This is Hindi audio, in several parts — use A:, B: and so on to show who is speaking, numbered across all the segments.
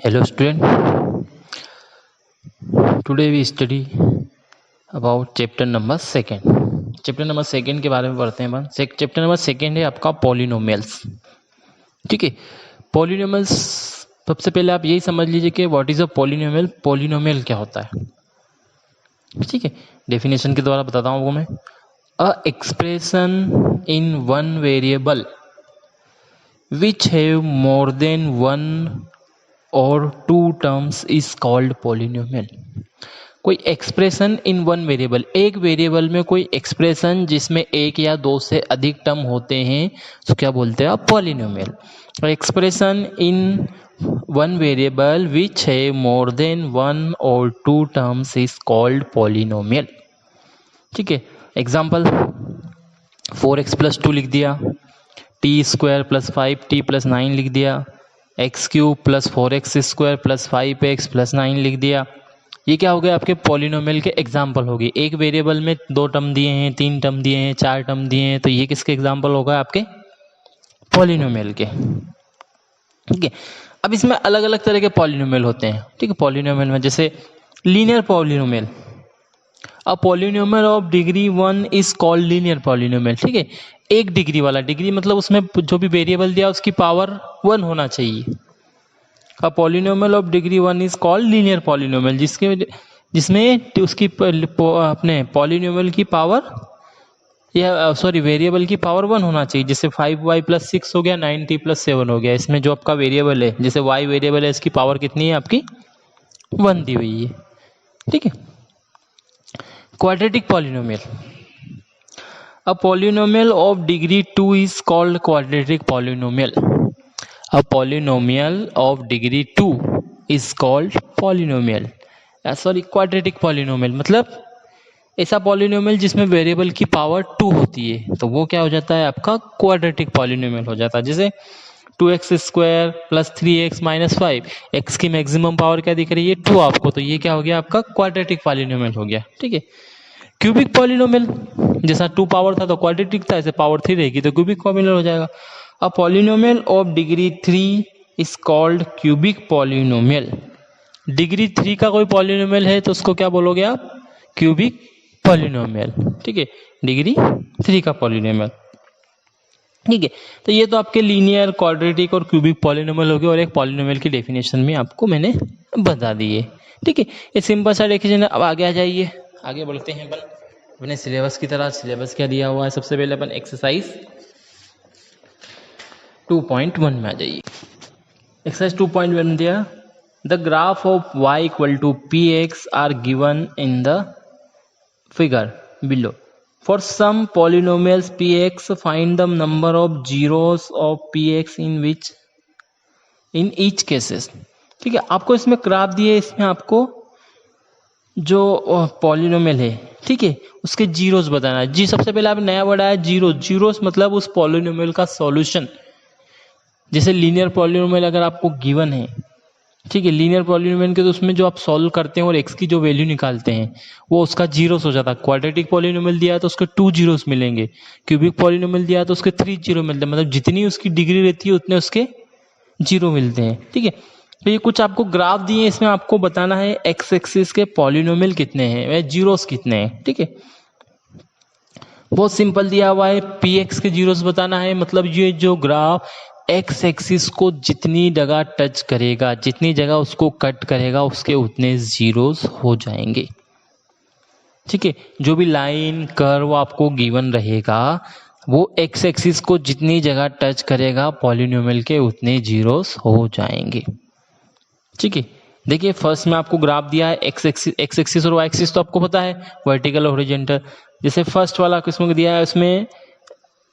A: Hello student, today we study about chapter number second. Chapter number second के बारे में पढ़ते हैं अपन। चैप्टर नंबर सेकेंड है आपका पॉलिनोमियल्स। ठीक है, पॉलिनोमियल्स सबसे पहले आप यही समझ लीजिए कि what is a polynomial. Polynomial क्या होता है, ठीक है, डेफिनेशन के द्वारा बताता हूँ आपको मैं। A expression in one variable which have more than one और two terms is called polynomial. कोई एक्सप्रेशन इन वन वेरिएबल, एक वेरिएबल में कोई एक्सप्रेशन जिसमें एक या दो से अधिक टर्म होते हैं तो क्या बोलते हैं आप, polynomial. Expression in one variable which है मोर देन वन और two terms is called polynomial. ठीक है, एग्जाम्पल 4x प्लस 2 लिख दिया, T square plus 5t plus 9 लिख दिया, x cube plus 4x square plus 5x plus 9 लिख दिया। ये क्या हो गया, आपके पॉलिनोमियल के एग्जाम्पल हो गए। एक वेरिएबल में दो टर्म दिए हैं, तीन टर्म दिए हैं, चार टर्म दिए हैं, तो ये किसके एग्जाम्पल होगा, आपके पॉलिनोमियल के। ठीक है, अब इसमें अलग अलग तरह के पॉलिनोमियल होते हैं। ठीक है, पॉलिनोमियल में जैसे linear polynomial, a polynomial of degree 1 is called linear polynomial. ठीक है, एक डिग्री वाला, डिग्री मतलब उसमें जो भी वेरिएबल दिया उसकी पावर 1 होना चाहिए। A polynomial of degree 1 is called linear polynomial, जिसमें उसकी अपने पॉलिनोमियल की पावर या सॉरी वेरिएबल की पावर 1 होना चाहिए। जैसे 5y प्लस 6 हो गया, 9t प्लस 7 हो गया। इसमें जो आपका वेरिएबल है, जैसे y वेरिएबल है, इसकी पावर कितनी है आपकी, 1 दी हुई है। ठीक है, quadratic polynomial, a polynomial of degree 2 is called quadratic polynomial. A polynomial of degree 2 is called polynomial, sorry quadratic polynomial. मतलब ऐसा पॉलिनोमियल जिसमें वेरिएबल की पावर 2 होती है, तो वो क्या हो जाता है, आपका क्वाड्रेटिक पॉलिनोमियल हो जाता है। जैसे 2x square plus 3x minus 5, x की मैक्सिमम पावर क्या दिख रही है, 2 आपको, तो ये क्या हो गया, आपका क्वाड्रेटिक पॉलिनोमियल हो गया। ठीक है, क्यूबिक पॉलिनोमियल, जैसा 2 पावर था तो क्वाड्रेटिक था, ऐसे पावर 3 रहेगी तो क्यूबिक पॉलिनोमियल हो जाएगा। A polynomial of degree 3 is called cubic polynomial. Degree 3 का कोई पॉलिनोमियल है तो उसको क्या बोलोगे आप, क्यूबिक पॉलिनोमियल। ठीक है, डिग्री 3 का पॉलिनोमियल। ठीक है, तो ये तो आपके लीनियर, क्वाड्रेटिक और क्यूबिक पॉलिनोमियल हो गए, और एक पॉलिनोमियल की डेफिनेशन भी आपको मैंने बता दी है। ठीक है, ये सिंपल सा डेफिनेशन। अब आगे आ जाइए, आगे बढ़ते हैं अपन अपने सिलेबस की तरह। सिलेबस क्या दिया हुआ है, सबसे पहले अपन एक्सरसाइज 2.1 में आ जाइए। एक्सरसाइज 2.1 दिया, the graph of y equal to px are given in the figure below. For some polynomials px, find the number of zeros of px in each cases। ठीक है, आपको इसमें ग्राफ दिए, इसमें आपको जो पॉलिनोमियल है, ठीक है, उसके जीरोस बताना है। जी सबसे पहले आप नया वर्ड आया जीरो, जीरोस मतलब उस पॉलिनोमियल का सॉल्यूशन। जैसे लीनियर पॉलिनोमियल अगर आपको गिवन है, ठीक है, लीनियर पॉलिनोमियल के तो उसमें जो आप सॉल्व करते हैं और एक्स की जो वैल्यू निकालते हैं वो उसका जीरोस हो जाता है। क्वाड्रेटिक पॉलिनोमियल दिया है तो उसके 2 जीरोस मिलेंगे, क्यूबिक पॉलिनोमियल दिया है तो उसके 3 जीरो मिलते हैं, मतलब जितनी उसकी डिग्री रहती है उतने उसके जीरो मिलते हैं। ठीक है, तो ये कुछ आपको ग्राफ दिए हैं, इसमें आपको बताना है एक्स एक्सिस के पॉलिनोमियल कितने हैं, वे जीरोस कितने हैं। ठीक है, बहुत सिंपल दिया हुआ है, पी एक्स के जीरोस बताना है। मतलब ये जो ग्राफ एक्स एक्सिस को जितनी जगह टच करेगा, जितनी जगह उसको कट करेगा, उसके उतने जीरोस हो जाएंगे। ठीक है, जो भी लाइन कर्व आपको गिवन रहेगा वो एक्स एक्सिस को जितनी जगह टच करेगा पॉलिनोमियल के उतने जीरोस हो जाएंगे। ठीक है, देखिए फर्स्ट में आपको ग्राफ दिया है एक्स एक्सिस और वाई एक्सिस तो आपको पता है, वर्टिकल और हॉरिजॉन्टल। जैसे फर्स्ट वाला किस्म को दिया है, उसमें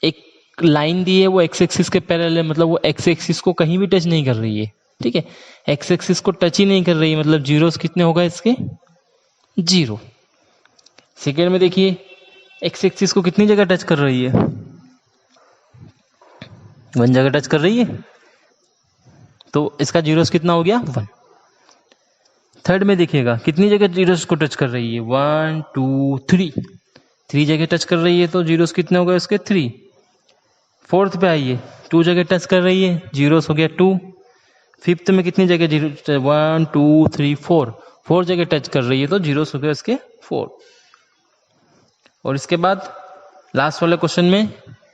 A: एक लाइन दी है वो एक्स एक्सिस के पैरेलल है, मतलब वो एक्स एक्सिस को कहीं भी टच नहीं कर रही है। ठीक है, एक्स एक्सिस को टच ही नहीं कर रही है, मतलब जीरोस कितने होगा इसके, जीरो। सेकेंड में देखिए एक्स एक्सिस को कितनी जगह टच कर रही है, 1 जगह टच कर रही है, तो इसका जीरोस कितना हो गया, 1। थर्ड में देखिएगा कितनी जगह जीरोस को टच कर रही है, 1 2 3 जगह टच कर रही है, तो जीरोस कितने हो गए उसके, 3। फोर्थ पे आइए, 2 जगह टच कर रही है, जीरोस हो गया 2। फिफ्थ में कितनी जगह जीरो, 1 2 3 4 जगह टच कर रही है, तो जीरोस हो गए इसके 4। और इसके बाद लास्ट वाले क्वेश्चन में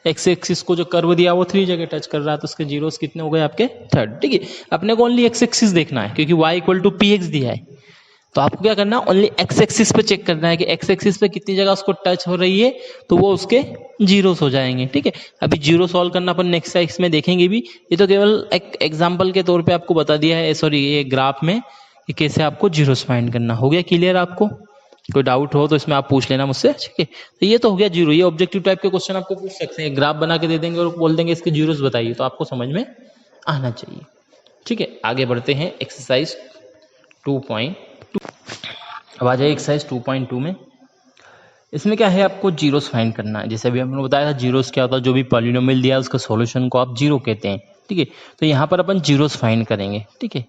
A: एक्स एक्सिस को जो कर्व दिया वो 3 जगह टच कर रहा है, तो उसके जीरोस कितने हो गए आपके 3। ठीक है, अपने को ओनली एक्स एक्सिस देखना है क्योंकि y equal to P X दिया है, तो आपको क्या करना है, ओनली एक्स एक्सिस पे चेक करना है कि एक्स एक्सिस पे कितनी जगह उसको टच हो रही है, तो वो उसके जीरोस हो जाएंगे। ठीक है, अभी जीरो सॉल्व करना अपन नेक्स्ट एक्स में देखेंगे भी, ये तो केवल एक एग्जांपल के तौर पे आपको बता दिया है, सॉरी ये ग्राफ में कि कैसे आपको जीरोस फाइंड करना। हो गया क्लियर आपको? कोई डाउट हो तो इसमें आप पूछ लेना मुझसे। ठीक है, तो ये तो हो गया जीरो। ये ऑब्जेक्टिव टाइप के क्वेश्चन आपको पूछ सकते हैं, ग्राफ बना के दे देंगे और बोल देंगे इसके जीरोस बताइए, तो आपको समझ में आना चाहिए। ठीक है, आगे बढ़ते हैं एक्सरसाइज 2.2। अब आ जाइए एक्सरसाइज 2.2 में। इसमें क्या है, आपको जीरोस फाइंड करना है। जैसे अभी हमने बताया था जीरोस क्या होता है, जो भी पॉलिनोमियल दिया है उसका सॉल्यूशन को आप जीरो कहते हैं। ठीक है, तो यहाँ पर अपन जीरोस फाइंड करेंगे। ठीक है,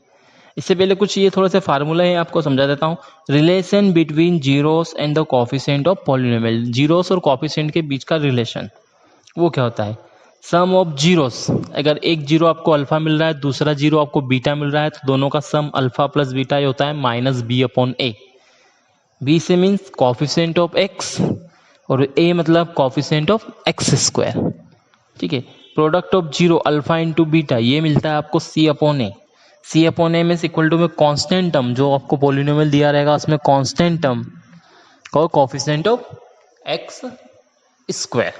A: इससे पहले कुछ ये थोड़ा सा फार्मूला है आपको समझा देता हूँ। Relation between zeros and the coefficient of polynomial, zeros और कोफिशिएंट के बीच का रिलेशन वो क्या होता है, सम ऑफ जीरोस। अगर एक जीरो आपको अल्फा मिल रहा है, दूसरा जीरो आपको बीटा मिल रहा है, तो दोनों का सम अल्फा प्लस बीटा ही होता है माइनस बी अपॉन ए। बी से मीन्स कोफिशिएंट ऑफ एक्स और ए मतलब कोफिशिएंट ऑफ एक्स स्क्वायर। ठीक है, product of zero alpha into beta ये मिलता है आपको सी अपॉन ए। सी अपॉन ए में इक्वल टू में कांस्टेंट टर्म जो आपको पॉलिनोमियल दिया रहेगा उसमें कांस्टेंट टर्म और कोफिशिएंट ऑफ एक्स स्क्वायर।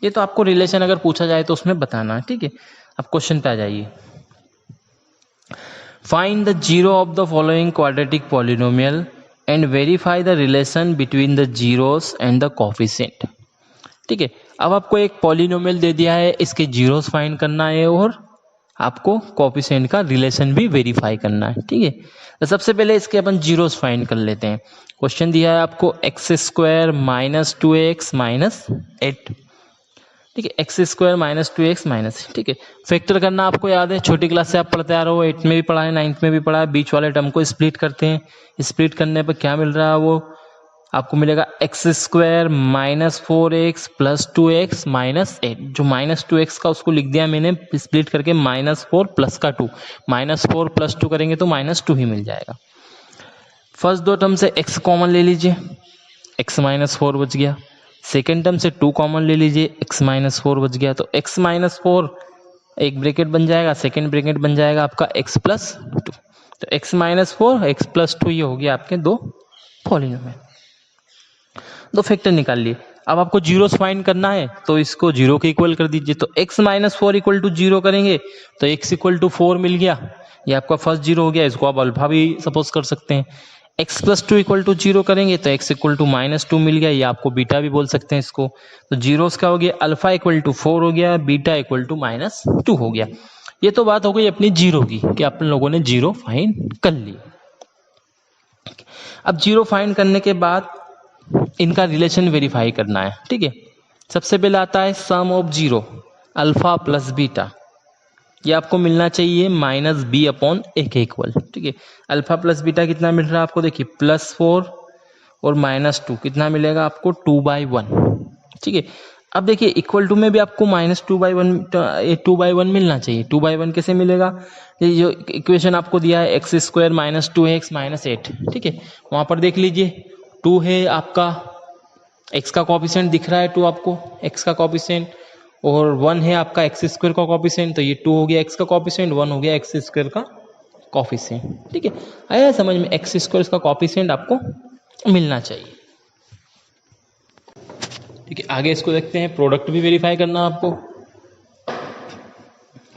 A: ये तो आपको रिलेशन अगर पूछा जाए तो उसमें बताना है। ठीक है, अब क्वेश्चन पे आ जाइए। Find the zero of the following quadratic polynomial and verify the relation between the zeros and the coefficient. ठीक है, अब आपको एक पॉलिनोमियल दे दिया है, इसके जीरोस फाइंड करना है और आपको कोफिशिएंट का रिलेशन भी वेरीफाई करना है। ठीक है, तो सबसे पहले इसके अपन जीरोस फाइंड कर लेते हैं। क्वेश्चन दिया है आपको x square minus 2x minus 8। ठीक है, x square minus 2x minus. ठीक है, फैक्टर करना आपको याद है, छोटी क्लास से आप पढ़ते आ रहे हो, 8 में भी पढ़ा है, 9th में भी पढ़ा है। बीच वाले टर्म को स्प्लिट करते हैं, स्प्लिट करने पर क्या मिल रहा है, वो आपको मिलेगा x square minus 4x plus 2x minus 8। जो माइनस 2x का उसको लिख दिया मैंने स्प्लिट करके माइनस 4 प्लस का 2, माइनस 4 प्लस 2 करेंगे तो माइनस 2 ही मिल जाएगा। फर्स्ट दो टर्म से x कॉमन ले लीजिए, x माइनस 4 बच गया। सेकेंड टर्म से 2 कॉमन ले लीजिए, x माइनस 4 बच गया। तो x माइनस 4 एक ब्रैकेट बन जाएगा, सेकेंड ब्रैकेट बन जाएगा आपका x प्लस 2। तो x माइनस 4 x प्लस 2 ये हो गया आपके दो पॉलिनोमियल। दो फैक्टर निकाल लिए। अब आपको जीरोस फाइंड करना है तो इसको जीरो के इक्वल कर दीजिए। तो x minus 4 equal to zero करेंगे तो x इक्वल टू 4 मिल गया, ये आपका फर्स्ट जीरो हो गया। इसको आप अल्फा भी सपोज कर सकते हैं। x plus 2 equal to zero करेंगे तो x इक्वल टू माइनस 2 मिल गया, ये आपको बीटा भी बोल सकते हैं इसको। तो जीरोस क्या हो गया, अल्फा इक्वल टू 4 हो गया, बीटा इक्वल टू माइनस 2 हो गया। ये तो बात हो गई अपनी जीरो की कि अपन लोगों ने जीरो फाइंड कर ली। अब जीरो फाइंड करने के बाद इनका रिलेशन वेरीफाई करना है। ठीक है, सबसे पहले आता है sum of zero alpha plus beta, ये आपको मिलना चाहिए माइनस बी अपॉन ए के इक्वल। ठीक है, अल्फा प्लस बीटा कितना मिल रहा है आपको, देखिए प्लस 4 और माइनस 2 कितना मिलेगा आपको 2/1। ठीक है, अब देखिए इक्वल टू में भी आपको माइनस 2/1 मिलना चाहिए। 2/1 कैसे मिलेगा, ये जो इक्वेशन आपको दिया है x square minus 2x minus 8। ठीक है, वहां पर देख लीजिए 2 है आपका, x का कोफिशिएंट दिख रहा है 2 आपको, x का कोफिशिएंट, और 1 है आपका एक्स स्क्वायर का कोफिशिएंट। तो ये 2 हो गया x का कोफिशिएंट, 1 हो गया एक्स स्क्वायर का कोफिशिएंट। ठीक है, आया समझ में, एक्स स्क्वायर का कोफिशिएंट आपको मिलना चाहिए। ठीक है, आगे इसको देखते हैं। प्रोडक्ट भी वेरीफाई करना आपको।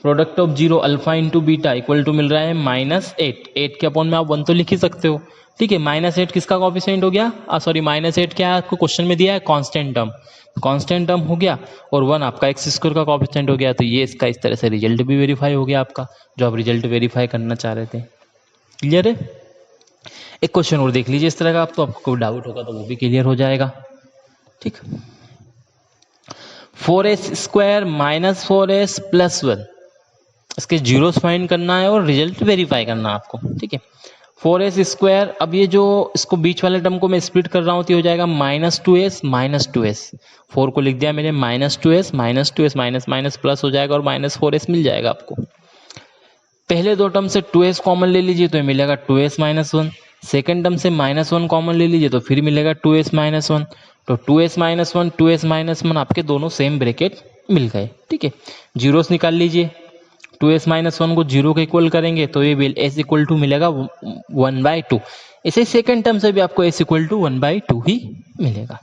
A: Product of zero alpha into beta equal to मिल रहा है माइनस 8 के अपॉन में आप 1 तो लिख ही सकते हो। ठीक है, माइनस 8 किसका कोफिशिएंट हो गया, सॉरी माइनस 8 क्या है आपको क्वेश्चन में दिया है, कांस्टेंट टर्म, कांस्टेंट टर्म हो गया, और 1 आपका एक्स स्क्वायर का कोफिशिएंट हो गया। तो ये इसका इस तरह से रिजल्ट भी वेरीफाई हो गया आपका, जो आप रिजल्ट वेरीफाई करना चाह रहे थे। क्लियर है? एक क्वेश्चन और देख लीजिए इस तरह का, आप तो आपको कोई डाउट होगा तो वो भी क्लियर हो जाएगा। ठीक, 4s square minus 4s plus 1, इसके जीरोस फाइंड करना है और रिजल्ट वेरीफाई करना है आपको। ठीक है, 4s स्क्वायर, अब ये जो इसको बीच वाले टर्म को मैं स्प्लिट कर रहा हूँ तो हो जाएगा माइनस 2s माइनस 2s। 4 को लिख दिया मैंने minus 2s minus 2s, minus minus plus हो जाएगा और माइनस 4s मिल जाएगा आपको। पहले दो टर्म से 2s कॉमन ले लीजिए तो ये मिलेगा 2s माइनस 1। सेकेंड टर्म से -1 कॉमन ले लीजिए तो फिर मिलेगा 2s माइनस 1। तो 2s माइनस 1 2s माइनस 1 आपके दोनों सेम ब्रैकेट मिल गए। ठीक है, जीरोस निकाल लीजिए। 2s माइनस 1 को 0 के इक्वल करेंगे तो ये s इक्वल टू मिलेगा 1/2। इसे सेकेंड टर्म से भी आपको s इक्वल टू 1/2 ही मिलेगा।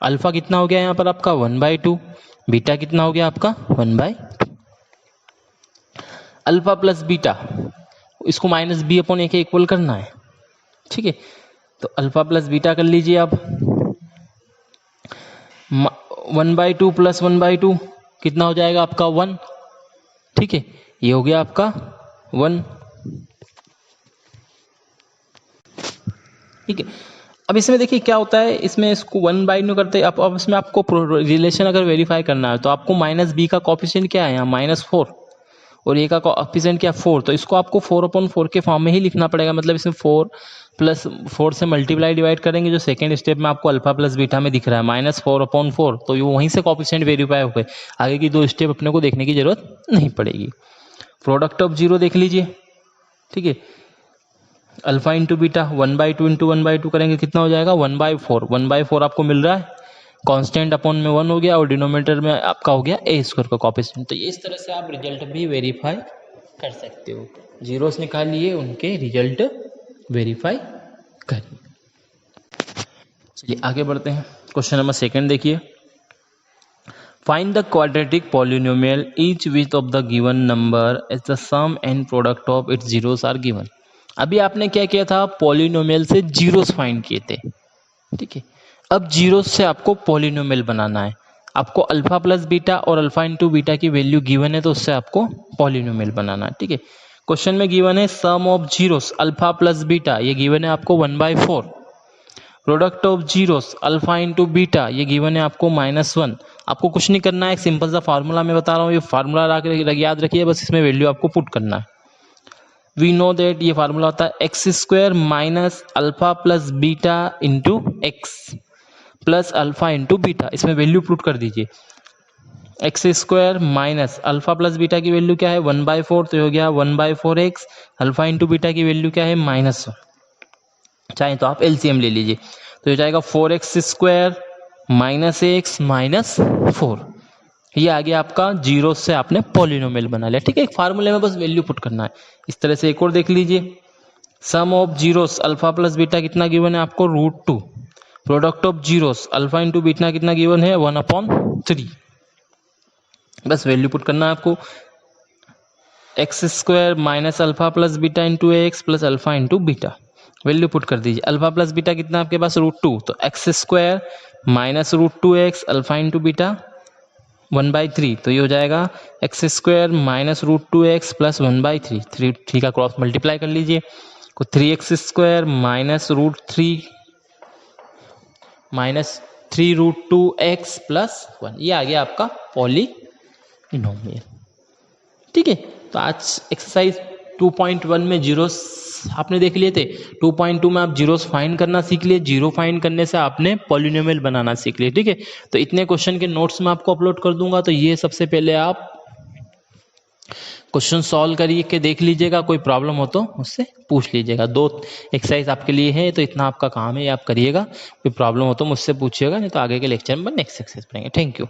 A: अल्फा कितना हो गया यहाँ पर आपका 1/2, बीटा कितना हो गया आपका 1/2। अल्फा प्लस बीटा इसको -b/a के इक्वल करना है। ठीक है, तो अल्फा प्लस बीटा कर लीजिए आप। 1/2 प्लस 1/2 कितना हो जाएगा आपका 1। ठीक है, ये हो गया आपका 1। ठीक है, अब इसमें देखिए क्या होता है, इसमें इसको 1/2 करते हैं। अब इसमें आपको रिलेशन अगर वेरीफाई करना है तो आपको -b का कोएफिशिएंट क्या है यहाँ -4 और a का कोएफिशिएंट क्या 4, तो इसको आपको 4/4 के फॉर्म में ही लिखना पड़ेगा। मतलब इसमें 4 प्लस 4 से मल्टीप्लाई डिवाइड करेंगे, जो सेकंड स्टेप में आपको अल्फा प्लस बीटा में दिख रहा है -4/4, तो ये वहीं से कोएफिशिएंट वेरीफाई हो गए। आगे की दो स्टेप अपने को देखने की जरूरत नहीं पड़ेगी। प्रोडक्ट ऑफ जीरो देख लीजिए। ठीक है, अल्फा इंटू बीटा 1/2 इंटू 1/2 करेंगे कितना हो जाएगा 1/4। 1/4 आपको मिल रहा है, कांस्टेंट अपॉन में 1 हो गया और डिनोमिनेटर में आपका हो गया a² का कोएफिशिएंट। तो इस तरह से आप रिजल्ट भी वेरीफाई कर सकते हो। जीरोस निकाल लिए, उनके रिजल्ट वेरीफाई करिए। चलिए आगे बढ़ते हैं। क्वेश्चन नंबर 2 देखिए। Find the quadratic polynomial each which of the given number as the sum and product of its zeros are given. अभी आपने क्या किया था, पॉलिनोमियल से जीरोस फाइंड किए थे। ठीक है, अब जीरोस से आपको पॉलिनोमियल बनाना है। आपको अल्फा प्लस बीटा और अल्फा इंटू बीटा की वैल्यू गिवन है, तो उससे आपको पॉलिनोमियल बनाना है। ठीक है, क्वेश्चन में गिवन है sum of zeros alpha plus beta, ये गिवन है आपको 1/4। Product of zeros alpha into beta, ये गिवन है आपको -1। आपको कुछ नहीं करना है, एक सिंपल सा फार्मूला मैं बता रहा हूँ, ये फार्मूला याद रखिए, बस इसमें वैल्यू आपको पुट करना है। वी नो दैट ये फार्मूला होता है x² minus alpha plus beta into x plus alpha into beta. इसमें वैल्यू पुट कर दीजिए। x² minus alpha plus beta की वैल्यू क्या है 1/4, तो हो गया 1/4x। अल्फा इंटू बीटा की वैल्यू क्या है -1। चाहे तो आप एलसीएम ले लीजिए, तो हो जाएगा 4x² माइनस x माइनस 4। ये आ गया आपका जीरो से आपने पॉलिनोमियल बना लिया। ठीक है, एक फार्मूले में बस वैल्यू पुट करना है। इस तरह से एक और देख लीजिए। Sum of zeros alpha plus beta कितना गिवन है आपको √2। Product of zeros alpha into beta कितना गिवन है 1/3। बस वैल्यू पुट करना है आपको। x² minus alpha plus beta into x plus alpha into beta, value put कर दीजिए। अल्फा प्लस बीटा कितना आपके पास √2, तो x² minus √2x alpha into beta 1/3, तो ये हो जाएगा x² माइनस √2x प्लस 1/3। 3 का क्रॉस मल्टीप्लाई कर लीजिए, तो 3x² माइनस √3 प्लस 1, ये आ गया आपका पॉलिनोमियल। ठीक है, तो आज एक्सरसाइज 2.1 में जीरोस आपने देख लिए थे। 2.2 में आप जीरोस फाइंड करना सीख लिए। जीरो फाइंड करने से आपने पॉलिनोमियल बनाना सीख लिए। ठीक है, तो इतने क्वेश्चन के नोट्स में आपको अपलोड कर दूंगा, तो ये सबसे पहले आप क्वेश्चन सॉल्व करिए के देख लीजिएगा। कोई प्रॉब्लम हो तो मुझसे पूछ लीजिएगा। 2 एक्सरसाइज आपके लिए है, तो इतना आपका काम है, ये आप करिएगा। कोई प्रॉब्लम हो तो मुझसे पूछिएगा, नहीं तो आगे के लेक्चर में नेक्स्ट एक्सरसाइज पढ़ेंगे। Thank you.